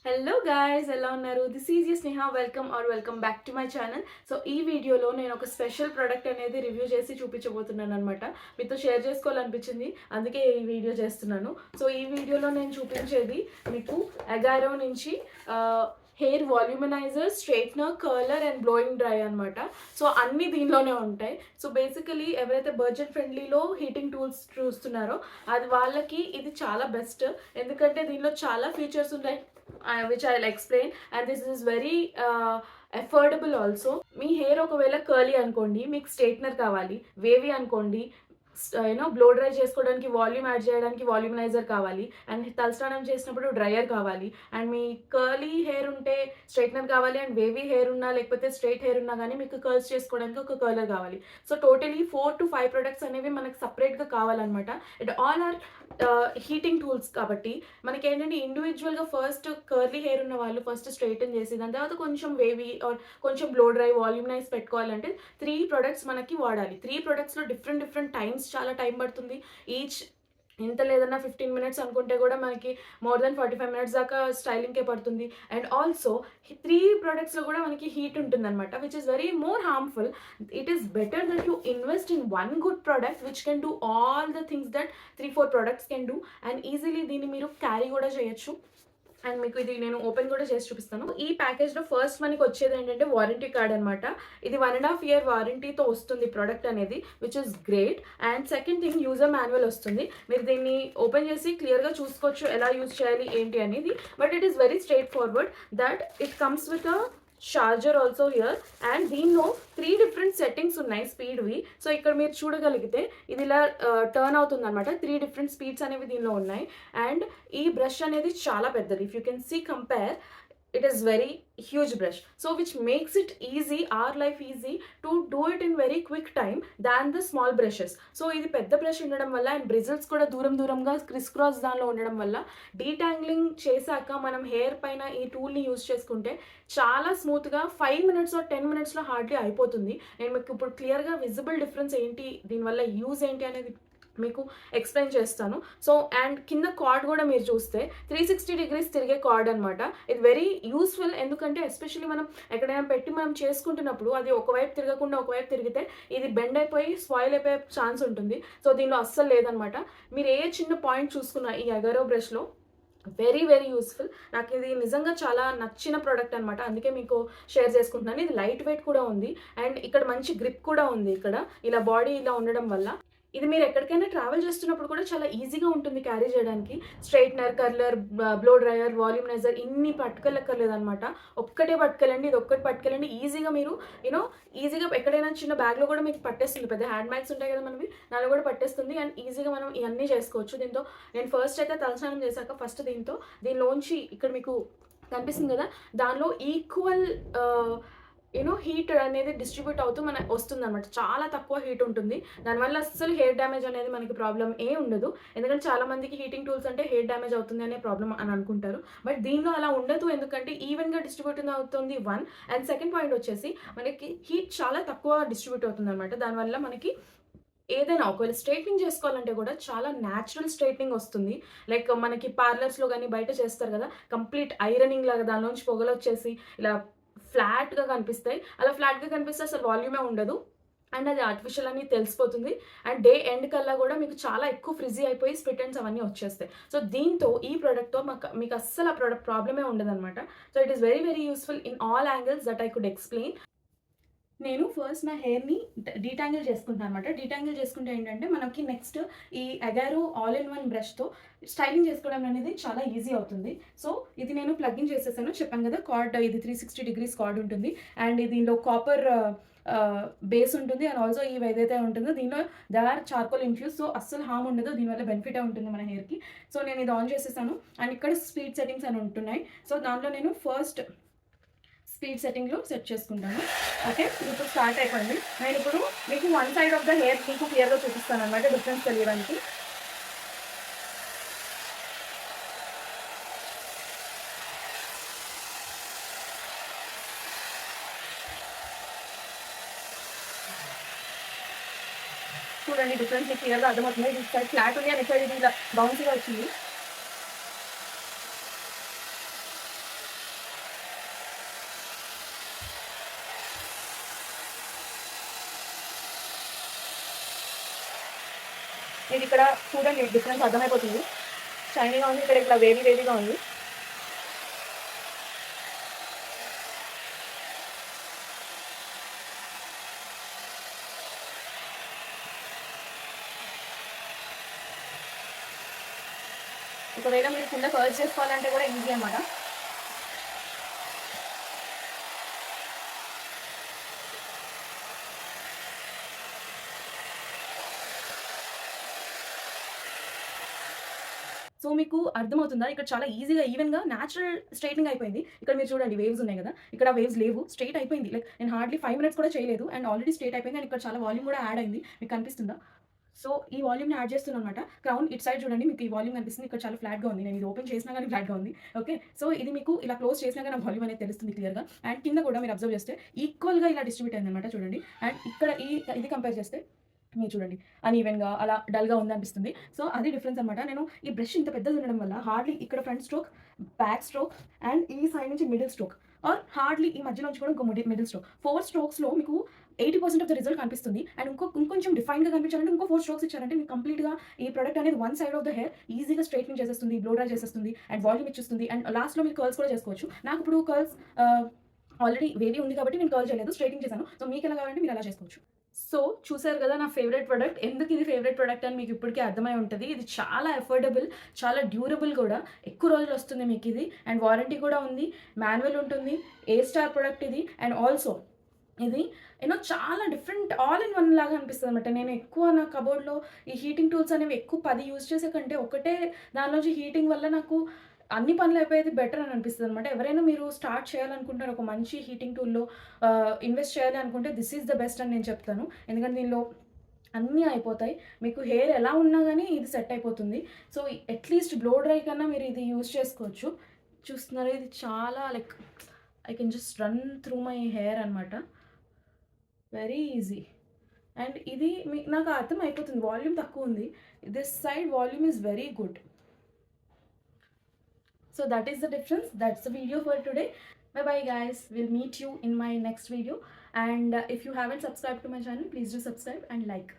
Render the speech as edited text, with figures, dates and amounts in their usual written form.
Hello guys, ఎలా ఉన్నారు? This is Sneha. Welcome back to my channel. So ఈ వీడియోలో నేను ఒక స్పెషల్ ప్రోడక్ట్ అనేది రివ్యూ చేసి చూపించబోతున్నాను అనమాట. మీతో షేర్ చేసుకోవాలనిపించింది, అందుకే ఈ వీడియో చేస్తున్నాను. సో ఈ వీడియోలో నేను చూపించేది మీకు అగారో నుంచి hair volumizer, straightener, curler and blowing dry అనమాట. సో అన్నీ దీనిలోనే ఉంటాయి. సో బేసికలీ ఎవరైతే బడ్జెట్ ఫ్రెండ్లీలో హీటింగ్ టూల్స్ చూస్తున్నారో అది వాళ్ళకి ఇది చాలా బెస్ట్. ఎందుకంటే దీనిలో చాలా ఫీచర్స్ ఉంటాయి, which I'll explain, and this is very affordable also. Me hair ఒకవేళ కర్లీ అనుకోండి, మీకు స్ట్రైట్నర్ కావాలి. వేవీ అనుకోండి, బ్లో డ్రై చేసుకోవడానికి, వాల్యూమ్ యాడ్ చేయడానికి వాల్యూమనైజర్ కావాలి. అండ్ తలస్నానం చేసినప్పుడు డ్రైయర్ కావాలి. అండ్ మీ కర్లీ హెయిర్ ఉంటే స్ట్రైట్నర్ కావాలి. అండ్ వేవీ హెయిర్ ఉన్నా లేకపోతే స్ట్రైట్ హెయిర్ ఉన్నా కానీ మీకు కర్ల్స్ చేసుకోవడానికి ఒక కర్లర్ కావాలి. సో టోటలీ 4 to 5 ప్రొడక్ట్స్ అనేవి మనకు సపరేట్గా కావాలన్నమాట. It all are heating tools కాబట్టి మనకి ఏంటంటే ఇండివిజువల్గా ఫస్ట్ కర్లీ హెయిర్ ఉన్న వాళ్ళు ఫస్ట్ స్ట్రైటన్ చేసి, దాని తర్వాత కొంచెం వేవీ ఆర్ కొంచెం బ్లో డ్రై వాల్యూమనైజ్ పెట్టుకోవాలంటే 3 ప్రొడక్ట్స్ మనకి వాడాలి. 3 ప్రొడక్ట్స్లో డిఫరెంట్ టైమ్స్, చాలా టైం పడుతుంది. ఈచ్ ఇంత లేదన్నా 15 మినిట్స్ అనుకుంటే కూడా మనకి మోర్ దెన్ 45 మినిట్స్ దాకా స్టైలింగ్కే పడుతుంది. అండ్ ఆల్సో 3 ప్రొడక్ట్స్లో కూడా మనకి హీట్ ఉంటుందన్నమాట, which is very more harmful. It is better that you invest in one good product which can do all the things that 3-4 products can do. And easily దీన్ని మీరు carry కూడా చేయొచ్చు. And మీకు ఇది నేను ఓపెన్ కూడా చేసి చూపిస్తాను. ఈ ప్యాకేజ్లో ఫస్ట్ మనకి వచ్చేది ఏంటంటే వారంటీ కార్డ్ అనమాట. ఇది 1.5 year వారంటీతో వస్తుంది ప్రోడక్ట్ అనేది, which is great. And second thing, user manual వస్తుంది. మీరు దీన్ని ఓపెన్ చేసి క్లియర్గా చూసుకోవచ్చు ఎలా యూజ్ చేయాలి ఏంటి అనేది. But it is very straight forward that it comes with a charger also here. And దీనిలో 3 different సెట్టింగ్స్ ఉన్నాయి స్పీడ్వి. సో ఇక్కడ మీరు చూడగలిగితే ఇది ఇలా టర్న్ అవుతుంది అనమాట. 3 different స్పీడ్స్ అనేవి దీనిలో ఉన్నాయి. అండ్ ఈ బ్రష్ అనేది చాలా పెద్దది. If you can see compare, it is very huge brush, so which makes it easy, our life easy to do it in very quick time than the small brushes. So ఇది పెద్ద brush ఉండడం వల్ల and bristles కూడా దూరంగా criss cross దానిలో ఉండడం వల్ల డీటాంగ్లింగ్ చేశాక మనం హెయిర్ పైన ఈ టూల్ని యూజ్ చేసుకుంటే చాలా స్మూత్గా 5 minutes or 10 minutesలో హార్డ్లీ అయిపోతుంది. నేను మీకు ఇప్పుడు క్లియర్గా విజిబుల్ డిఫరెన్స్ ఏంటి, దీనివల్ల యూజ్ ఏంటి అనేది మీకు ఎక్స్ప్లెయిన్ చేస్తాను. సో అండ్ కింద కార్డ్ కూడా మీరు చూస్తే 360 degrees తిరిగే కార్డ్ అనమాట. ఇది వెరీ యూస్ఫుల్. ఎందుకంటే ఎస్పెషల్లీ మనం ఎక్కడైనా పెట్టి మనం చేసుకుంటున్నప్పుడు అది ఒకవైపు తిరగకుండా ఒకవైపు తిరిగితే ఇది బెండ్ అయిపోయి స్పాయిల్ అయిపోయే ఛాన్స్ ఉంటుంది. సో దీనిలో అస్సలు లేదనమాట. మీరు ఏ చిన్న పాయింట్ చూసుకున్నా ఈ అగారో బ్రష్లో వెరీ యూస్ఫుల్. నాకు ఇది నిజంగా చాలా నచ్చిన ప్రోడక్ట్ అనమాట, అందుకే మీకు షేర్ చేసుకుంటున్నాను. ఇది లైట్ వెయిట్ కూడా ఉంది అండ్ ఇక్కడ మంచి గ్రిప్ కూడా ఉంది. ఇక్కడ ఇలా బాడీ ఇలా ఉండడం వల్ల ఇది మీరు ఎక్కడికైనా ట్రావెల్ చేస్తున్నప్పుడు కూడా చాలా ఈజీగా ఉంటుంది క్యారీ చేయడానికి. స్ట్రైట్నర్, కర్లర్, బ్లో డ్రైయర్, వాల్యూమనైజర్ ఇన్ని పట్టుకెళ్ళక్కర్లేదు అనమాట. ఒక్కటే పట్టుకెళ్ళండి, ఇది ఒక్కటి పట్టుకెళ్ళండి. ఈజీగా మీరు ఈజీగా ఎక్కడైనా చిన్న బ్యాగ్లో కూడా మీకు పట్టేస్తుంది. పెద్ద హ్యాండ్ బ్యాగ్స్ ఉంటాయి కదా మనవి, దానిలో కూడా పట్టేస్తుంది. అండ్ ఈజీగా మనం ఇవన్నీ చేసుకోవచ్చు దీంతో. నేను ఫస్ట్ అయితే తలస్నానం చేశాక ఫస్ట్ దీనిలోంచి ఇక్కడ మీకు కనిపిస్తుంది కదా, దానిలో ఈక్వల్ హీట్ అనేది డిస్ట్రిబ్యూట్ అవుతూ వస్తుంది అనమాట. చాలా తక్కువ హీట్ ఉంటుంది. దానివల్ల అస్సలు హెయిర్ డ్యామేజ్ అనేది మనకి ప్రాబ్లం ఉండదు. ఎందుకంటే చాలా మందికి హీటింగ్ టూల్స్ అంటే హెయిర్ డ్యామేజ్ అవుతుంది అనే ప్రాబ్లం అని అనుకుంటారు. బట్ దీనిలో అలా ఉండదు, ఎందుకంటే ఈవెన్గా డిస్ట్రిబ్యూట్ అవుతుంది 1. అండ్ సెకండ్ పాయింట్ వచ్చేసి మనకి హీట్ చాలా తక్కువ డిస్ట్రిబ్యూట్ అవుతుంది అనమాట. దానివల్ల మనకి ఏదైనా ఒకవేళ స్ట్రైట్నింగ్ చేసుకోవాలంటే కూడా చాలా న్యాచురల్ స్ట్రైట్నింగ్ వస్తుంది. లైక్ మనకి పార్లర్స్లో కానీ బయట చేస్తారు కదా, కంప్లీట్ ఐరనింగ్ లాగా దానిలోంచి పొగలు వచ్చేసి ఇలా ఫ్లాట్గా కనిపిస్తాయి. అలా ఫ్లాట్గా కనిపిస్తే అసలు వాల్యూమే ఉండదు అండ్ అది ఆర్టిఫిషియల్ అని తెలిసిపోతుంది. అండ్ డే ఎండ్ కల్లా కూడా మీకు చాలా ఎక్కువ ఫ్రిజీ అయిపోయి స్ప్లిట్ ఎండ్స్ అవన్నీ వచ్చేస్తాయి. సో దీంతో ఈ ప్రోడక్ట్తో మీకు అస్సలు ఆ ప్రోడక్ట్ ప్రాబ్లమే ఉండదు అనమాట. So it is very useful in all angles that I could explain. నేను ఫస్ట్ నా హెయిర్ని డీటాంగిల్ చేసుకుంటాను అనమాట. డీటాంగిల్ చేసుకుంటే ఏంటంటే మనకి నెక్స్ట్ ఈ అగారో ఆల్-ఇన్-వన్ బ్రష్తో స్టైలింగ్ చేసుకోవడం అనేది చాలా ఈజీ అవుతుంది. సో ఇది నేను ప్లగ్ఇన్ చేసేసాను, చెప్పాను కదా కార్డ్. ఇది 360 degrees కార్డ్ ఉంటుంది అండ్ దీనిలో కాపర్ బేస్ ఉంటుంది. అండ్ ఆల్సో ఇవి ఏదైతే ఉంటుందో దీనిలో చార్కోల్ ఇన్ఫ్యూజ్. సో అస్సలు హామ్ ఉండదు, దీనివల్ల బెనిఫిటే ఉంటుంది మన హెయిర్కి. సో నేను ఇది ఆన్ చేసేసాను అండ్ ఇక్కడ స్పీడ్ సెట్టింగ్స్ అని ఉంటున్నాయి. సో దాంట్లో నేను ఫస్ట్ స్పీడ్ సెట్టింగ్లో సెట్ చేసుకుంటాను. ఓకే, ఇప్పుడు స్టార్ట్ అయిపోయింది. నేను ఇప్పుడు మీకు one side of the hair మీకు క్లియర్గా చూపిస్తాను అనమాట, డిఫరెన్స్ తెలియడానికి. చూడండి డిఫరెన్స్ మీకు క్లియర్గా అర్థమవుతుంది. ఇది సైడ్ ఫ్లాట్ ఉంది అండ్ ఇక్కడ ఇది ఇలా బౌన్సీగా వచ్చింది. ఇది ఇక్కడ చూడండి డిఫరెన్స్ అర్థమైపోతుంది. షైనీగా ఉంది, ఇక్కడ ఇట్లా వేవీ వేవీగా ఉంది. ఒకవేళ మీరు కింద కర్ల్స్ చేసుకోవాలంటే కూడా ఈజీ అనమాట. సో మీకు అర్థమవుతుందా? ఇక్కడ చాలా ఈజీగా ఈవెన్‌గా న్యాచురల్ స్ట్రెయిటనింగ్ అయిపోయింది. ఇక్కడ మీరు చూడండి వేవ్స్ ఉన్నాయి గదా! ఇక్కడ వేవ్స్ లేవు. స్ట్రెయిట్ అయిపోయింది. లైక్ నేను హార్డ్‌లీ 5 మినిట్స్ కూడా చేయలేదు అండ్ ఆల్రెడీ స్ట్రెయిట్ అయిపోయింది. అండ్ ఇక్కడ చాలా వాల్యూమ్ కూడా యాడ్ అయింది. మీకు కనిపిస్తుందా? సో ఈ వాల్యూమ్‌ని యాడ్ చేస్తున్నానన్నమాట. క్రౌన్ ఇటు సైడ్ చూడండి, మీకు ఈ వాల్యూమ్ కనిపిస్తుంది. ఇక్కడ చాలా ఫ్లాట్‌గా ఉంది. నేను ఇది ఓపెన్ చేసినా గానీ ఫ్లాట్‌గా ఉంది. ఓకే. సో ఇది మీకు ఇలా క్లోజ్ చేసినా గానీ వాల్యూమ్ అనేది తెలుస్తుంది క్లియర్‌గా. అండ్ కింద కూడా మీరు అబ్జర్వ్ చేస్తే ఈక్వల్‌గా ఇలా డిస్ట్రిబ్యూట్ అయిందన్నమాట చూడండి. అండ్ ఇక్కడ ఇది కంపేర్ చేస్తే మీరు చూడండి అన్‌ఈవెన్‌గా అలా డల్‌గా ఉందనిపిస్తుంది. సో అది డిఫరెన్స్ అనమాట. నేను ఈ బ్రష్ ఇంత పెద్దది ఉండడం వల్ల హార్డ్‌లీ ఇక్కడ front stroke, back stroke and ఈ సైడ్ నుంచి మిడిల్ స్ట్రోక్ ఆర్ హార్డ్‌లీ ఈ మధ్యలో నుంచి కూడా ఇంకో మిడిల్ స్ట్రోక్ 4 స్ట్రోక్స్‌లో మీకు 80% ఆఫ్ ద రిజల్ట్ కనిపిస్తుంది. అండ్ ఇంకొంచెం డిఫైన్‌గా కనిపించాలంటే ఇంకో 4 స్ట్రోక్స్ ఇచ్చారంటే మీకు కంప్లీట్‌గా ఈ ప్రొడక్ట్ అనేది one side of the hair ఈజీగా స్ట్రెయిటనింగ్ చేసేస్తుంది, బ్లో డ్రై చేసేస్తుంది అండ్ వాల్యూమ్ ఇచ్చేస్తుంది. అండ్ లాస్ట్‌లో మీరు కర్ల్స్ కూడా చేసుకోవచ్చు. నాకు ఇప్పుడు కర్ల్స్ ఆల్రెడీ వేవీ ఉంది కాబట్టి నేను కర్ల్ చేయలేదు, స్ట్రెయిటింగ్ చేశాను. సో మీకు ఎలా కావాలంటే మీరు అలా చేసుకోవచ్చు. సో చూసారు కదా నా ఫేవరెట్ ప్రొడక్ట్. ఎందుకు ఇది ఫేవరెట్ ప్రొడక్ట్ అని మీకు ఇప్పటికే అర్థమై ఉంటుంది. ఇది చాలా అఫోర్డబుల్, చాలా డ్యూరబుల్ కూడా. ఎక్కువ రోజులు వస్తుంది మీకు ఇది. అండ్ వారంటీ కూడా ఉంది, మాన్యువల్ ఉంటుంది. ఏ స్టార్ ప్రొడక్ట్ ఇది. అండ్ ఆల్సో ఇది చాలా డిఫరెంట్ ఆల్ ఇన్ వన్ లాగా అనిపిస్తుంది అనమాట. నేను ఎక్కువ నా కబోర్డ్లో ఈ హీటింగ్ టూల్స్ అనేవి ఎక్కువ 10 యూజ్ చేసే కంటే ఒకటే దానిలోంచి హీటింగ్ వల్ల నాకు అన్ని పనులు అయిపోయేది బెటర్ అని అనిపిస్తుంది అనమాట. ఎవరైనా మీరు స్టార్ట్ చేయాలనుకుంటారు ఒక మంచి హీటింగ్ టూల్లో ఇన్వెస్ట్ చేయాలి అనుకుంటే దిస్ ఈజ్ ద బెస్ట్ అని నేను చెప్తాను. ఎందుకంటే దీనిలో అన్నీ అయిపోతాయి. మీకు హెయిర్ ఎలా ఉన్నా కానీ ఇది సెట్ అయిపోతుంది. సో అట్లీస్ట్ బ్లో డ్రై కన్నా మీరు ఇది యూజ్ చేసుకోవచ్చు. చూస్తున్నారు ఇది చాలా like I can just run through my hair అనమాట. Very easy. అండ్ ఇది నాకు అర్థం అయిపోతుంది, వాల్యూమ్ తక్కువ ఉంది. This side volume is very good. So that is the difference. That's the video for today. Bye bye guys. We'll meet you in my next video. And if you haven't subscribed to my channel, please do subscribe and like.